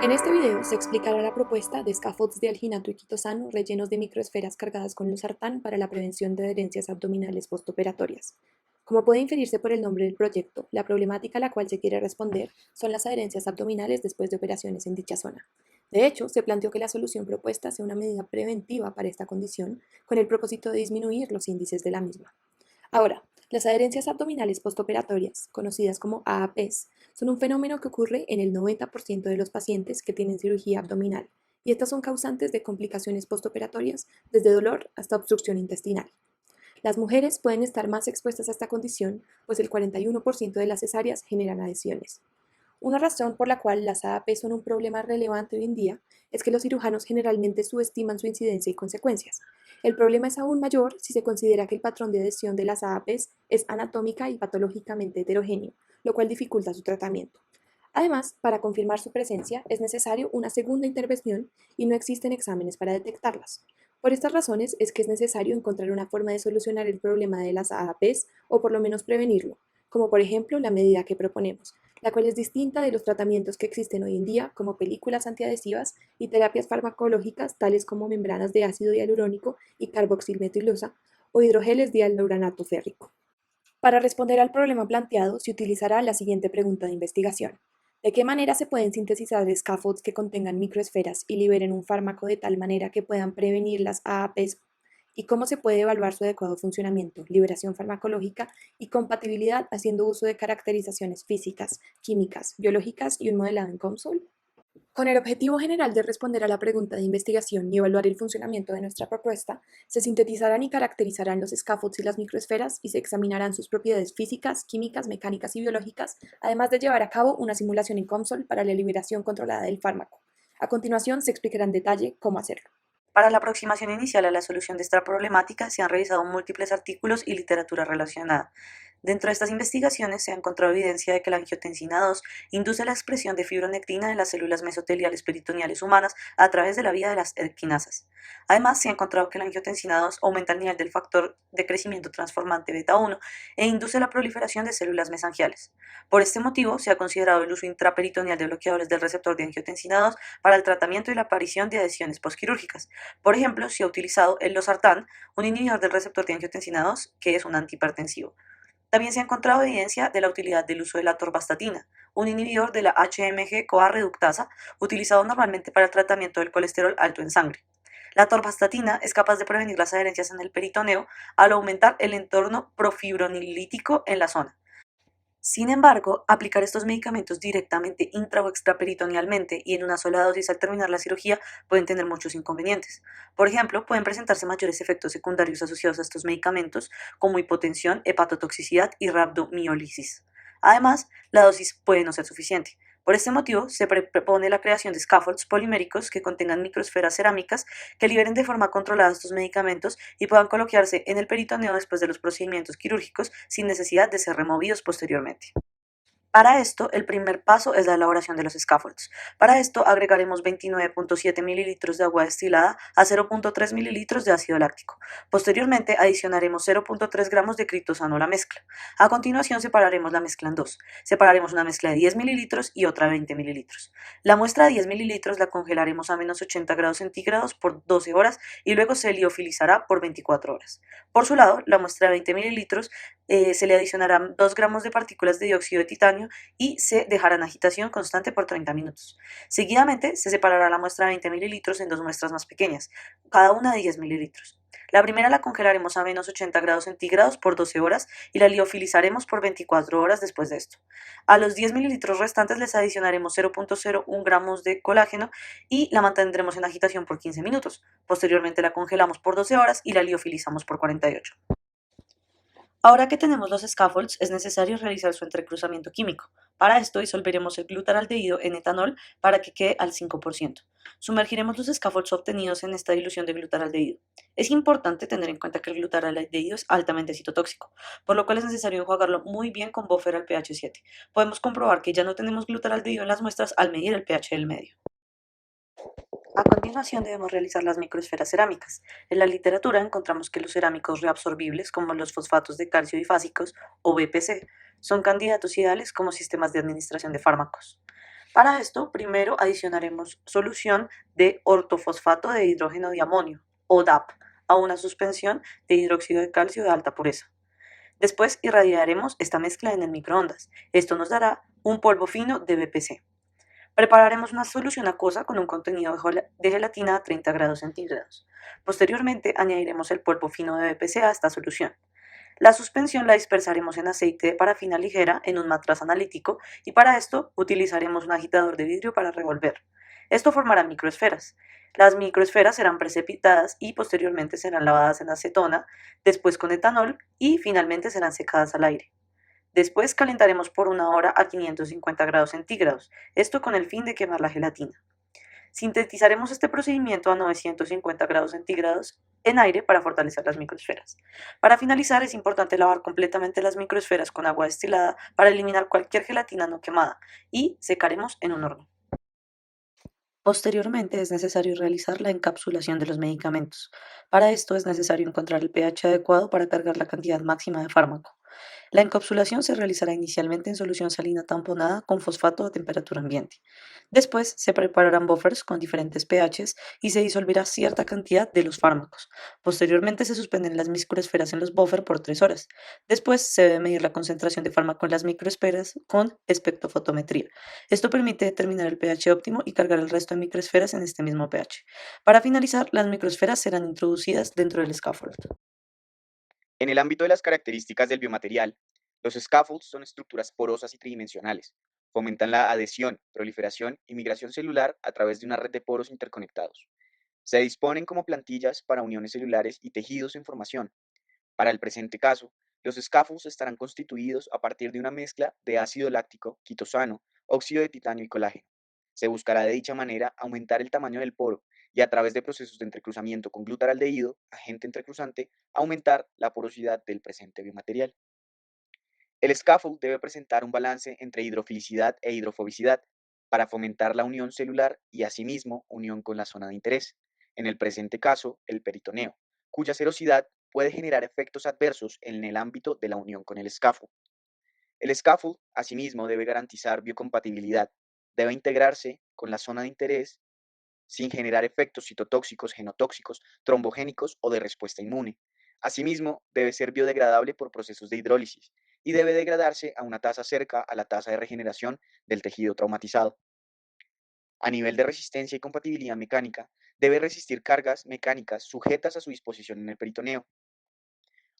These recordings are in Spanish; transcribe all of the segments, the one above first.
En este video se explicará la propuesta de scaffolds de alginato y quitosano rellenos de microesferas cargadas con losartán para la prevención de adherencias abdominales postoperatorias. Como puede inferirse por el nombre del proyecto, la problemática a la cual se quiere responder son las adherencias abdominales después de operaciones en dicha zona. De hecho, se planteó que la solución propuesta sea una medida preventiva para esta condición, con el propósito de disminuir los índices de la misma. Ahora, las adherencias abdominales postoperatorias, conocidas como AAPs, son un fenómeno que ocurre en el 90% de los pacientes que tienen cirugía abdominal, y estas son causantes de complicaciones postoperatorias desde dolor hasta obstrucción intestinal. Las mujeres pueden estar más expuestas a esta condición, pues el 41% de las cesáreas generan adhesiones. Una razón por la cual las AAP son un problema relevante hoy en día es que los cirujanos generalmente subestiman su incidencia y consecuencias. El problema es aún mayor si se considera que el patrón de adhesión de las AAPs es anatómica y patológicamente heterogéneo, lo cual dificulta su tratamiento. Además, para confirmar su presencia es necesario una segunda intervención y no existen exámenes para detectarlas. Por estas razones es que es necesario encontrar una forma de solucionar el problema de las AAPs o por lo menos prevenirlo, como por ejemplo la medida que proponemos, la cual es distinta de los tratamientos que existen hoy en día como películas antiadhesivas y terapias farmacológicas tales como membranas de ácido hialurónico y carboxilmetilasa o hidrogeles dialuranato férrico. Para responder al problema planteado se utilizará la siguiente pregunta de investigación. ¿De qué manera se pueden sintetizar scaffolds que contengan microesferas y liberen un fármaco de tal manera que puedan prevenir las AAPs? ¿Y cómo se puede evaluar su adecuado funcionamiento, liberación farmacológica y compatibilidad haciendo uso de caracterizaciones físicas, químicas, biológicas y un modelado en COMSOL? Con el objetivo general de responder a la pregunta de investigación y evaluar el funcionamiento de nuestra propuesta, se sintetizarán y caracterizarán los scaffolds y las microesferas y se examinarán sus propiedades físicas, químicas, mecánicas y biológicas, además de llevar a cabo una simulación en COMSOL para la liberación controlada del fármaco. A continuación se explicará en detalle cómo hacerlo. Para la aproximación inicial a la solución de esta problemática se han revisado múltiples artículos y literatura relacionada. Dentro de estas investigaciones se ha encontrado evidencia de que la angiotensina 2 induce la expresión de fibronectina en las células mesoteliales peritoneales humanas a través de la vía de las quinasas. Además, se ha encontrado que la angiotensina 2 aumenta el nivel del factor de crecimiento transformante beta 1 e induce la proliferación de células mesangiales. Por este motivo, se ha considerado el uso intraperitoneal de bloqueadores del receptor de angiotensina 2 para el tratamiento y la aparición de adhesiones posquirúrgicas. Por ejemplo, se ha utilizado el losartán, un inhibidor del receptor de angiotensina 2, que es un antihipertensivo. También se ha encontrado evidencia de la utilidad del uso de la atorvastatina, un inhibidor de la HMG-CoA reductasa, utilizado normalmente para el tratamiento del colesterol alto en sangre. La atorvastatina es capaz de prevenir las adherencias en el peritoneo al aumentar el entorno profibronilítico en la zona. Sin embargo, aplicar estos medicamentos directamente intra o extraperitonealmente y en una sola dosis al terminar la cirugía pueden tener muchos inconvenientes. Por ejemplo, pueden presentarse mayores efectos secundarios asociados a estos medicamentos, como hipotensión, hepatotoxicidad y rhabdomiólisis. Además, la dosis puede no ser suficiente. Por este motivo, se propone la creación de scaffolds poliméricos que contengan microesferas cerámicas que liberen de forma controlada estos medicamentos y puedan colocarse en el peritoneo después de los procedimientos quirúrgicos sin necesidad de ser removidos posteriormente. Para esto, el primer paso es la elaboración de los scaffolds. Para esto, agregaremos 29.7 mililitros de agua destilada a 0.3 mililitros de ácido láctico. Posteriormente, adicionaremos 0.3 gramos de criptosano a la mezcla. A continuación, separaremos la mezcla en dos. Separaremos una mezcla de 10 mililitros y otra de 20 mililitros. La muestra de 10 mililitros la congelaremos a menos 80 grados centígrados por 12 horas y luego se liofilizará por 24 horas. Por su lado, la muestra de 20 mililitros se le adicionarán 2 gramos de partículas de dióxido de titanio y se dejará en agitación constante por 30 minutos. Seguidamente, se separará la muestra de 20 mililitros en dos muestras más pequeñas, cada una de 10 mililitros. La primera la congelaremos a menos 80 grados centígrados por 12 horas y la liofilizaremos por 24 horas después de esto. A los 10 mililitros restantes les adicionaremos 0.01 gramos de colágeno y la mantendremos en agitación por 15 minutos. Posteriormente la congelamos por 12 horas y la liofilizamos por 48. Ahora que tenemos los scaffolds, es necesario realizar su entrecruzamiento químico. Para esto disolveremos el glutaraldehído en etanol para que quede al 5%. Sumergiremos los scaffolds obtenidos en esta dilución de glutaraldehído. Es importante tener en cuenta que el glutaraldehído es altamente citotóxico, por lo cual es necesario enjuagarlo muy bien con buffer al pH 7. Podemos comprobar que ya no tenemos glutaraldehído en las muestras al medir el pH del medio. A continuación debemos realizar las microesferas cerámicas. En la literatura encontramos que los cerámicos reabsorbibles, como los fosfatos de calcio bifásicos o BPC, son candidatos ideales como sistemas de administración de fármacos. Para esto, primero adicionaremos solución de ortofosfato de hidrógeno de amonio, o DAP, a una suspensión de hidróxido de calcio de alta pureza. Después irradiaremos esta mezcla en el microondas. Esto nos dará un polvo fino de BPC. Prepararemos una solución acuosa con un contenido de gelatina a 30 grados centígrados. Posteriormente añadiremos el polvo fino de BPC a esta solución. La suspensión la dispersaremos en aceite de parafina ligera en un matraz analítico y para esto utilizaremos un agitador de vidrio para revolver. Esto formará microesferas. Las microesferas serán precipitadas y posteriormente serán lavadas en acetona, después con etanol y finalmente serán secadas al aire. Después calentaremos por 1 hora a 550 grados centígrados, esto con el fin de quemar la gelatina. Sintetizaremos este procedimiento a 950 grados centígrados en aire para fortalecer las microesferas. Para finalizar, es importante lavar completamente las microesferas con agua destilada para eliminar cualquier gelatina no quemada y secaremos en un horno. Posteriormente es necesario realizar la encapsulación de los medicamentos. Para esto es necesario encontrar el pH adecuado para cargar la cantidad máxima de fármaco. La encapsulación se realizará inicialmente en solución salina tamponada con fosfato a temperatura ambiente. Después se prepararán buffers con diferentes pHs y se disolverá cierta cantidad de los fármacos. Posteriormente se suspenden las microesferas en los buffers por 3 horas. Después se debe medir la concentración de fármaco en las microesferas con espectrofotometría. Esto permite determinar el pH óptimo y cargar el resto de microesferas en este mismo pH. Para finalizar, las microesferas serán introducidas dentro del scaffold. En el ámbito de las características del biomaterial, los scaffolds son estructuras porosas y tridimensionales. Fomentan la adhesión, proliferación y migración celular a través de una red de poros interconectados. Se disponen como plantillas para uniones celulares y tejidos en formación. Para el presente caso, los scaffolds estarán constituidos a partir de una mezcla de ácido láctico, quitosano, óxido de titanio y colágeno. Se buscará de dicha manera aumentar el tamaño del poro y a través de procesos de entrecruzamiento con glutaraldehído, agente entrecruzante, aumentar la porosidad del presente biomaterial. El scaffold debe presentar un balance entre hidrofilicidad e hidrofobicidad para fomentar la unión celular y asimismo unión con la zona de interés, en el presente caso el peritoneo, cuya serosidad puede generar efectos adversos en el ámbito de la unión con el scaffold. El scaffold, asimismo, debe garantizar biocompatibilidad, debe integrarse con la zona de interés sin generar efectos citotóxicos, genotóxicos, trombogénicos o de respuesta inmune. Asimismo, debe ser biodegradable por procesos de hidrólisis y debe degradarse a una tasa cerca a la tasa de regeneración del tejido traumatizado. A nivel de resistencia y compatibilidad mecánica, debe resistir cargas mecánicas sujetas a su disposición en el peritoneo.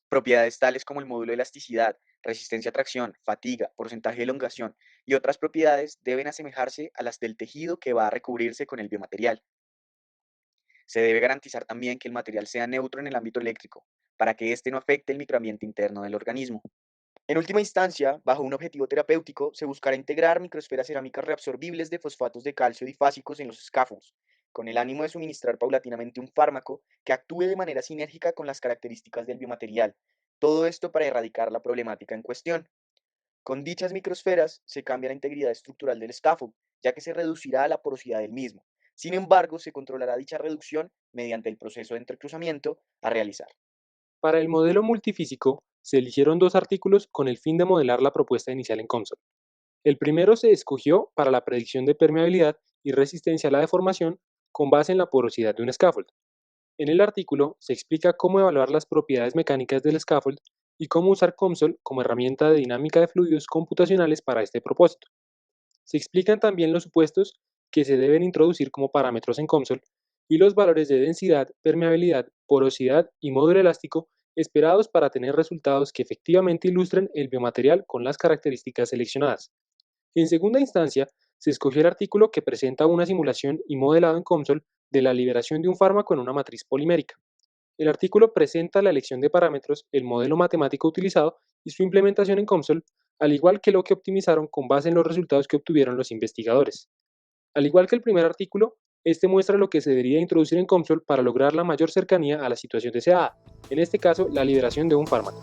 Propiedades tales como el módulo de elasticidad, resistencia a tracción, fatiga, porcentaje de elongación y otras propiedades deben asemejarse a las del tejido que va a recubrirse con el biomaterial. Se debe garantizar también que el material sea neutro en el ámbito eléctrico, para que éste no afecte el microambiente interno del organismo. En última instancia, bajo un objetivo terapéutico, se buscará integrar microesferas cerámicas reabsorbibles de fosfatos de calcio difásicos en los scaffolds, con el ánimo de suministrar paulatinamente un fármaco que actúe de manera sinérgica con las características del biomaterial. Todo esto para erradicar la problemática en cuestión. Con dichas microesferas se cambia la integridad estructural del scaffold, ya que se reducirá la porosidad del mismo. Sin embargo, se controlará dicha reducción mediante el proceso de entrecruzamiento a realizar. Para el modelo multifísico, se eligieron dos artículos con el fin de modelar la propuesta inicial en COMSOL. El primero se escogió para la predicción de permeabilidad y resistencia a la deformación con base en la porosidad de un scaffold. En el artículo se explica cómo evaluar las propiedades mecánicas del scaffold y cómo usar COMSOL como herramienta de dinámica de fluidos computacionales para este propósito. Se explican también los supuestos que se deben introducir como parámetros en COMSOL y los valores de densidad, permeabilidad, porosidad y módulo elástico esperados para tener resultados que efectivamente ilustren el biomaterial con las características seleccionadas. En segunda instancia, se escogió el artículo que presenta una simulación y modelado en COMSOL de la liberación de un fármaco en una matriz polimérica. El artículo presenta la elección de parámetros, el modelo matemático utilizado y su implementación en COMSOL, al igual que lo que optimizaron con base en los resultados que obtuvieron los investigadores. Al igual que el primer artículo, este muestra lo que se debería introducir en COMSOL para lograr la mayor cercanía a la situación deseada, en este caso la liberación de un fármaco.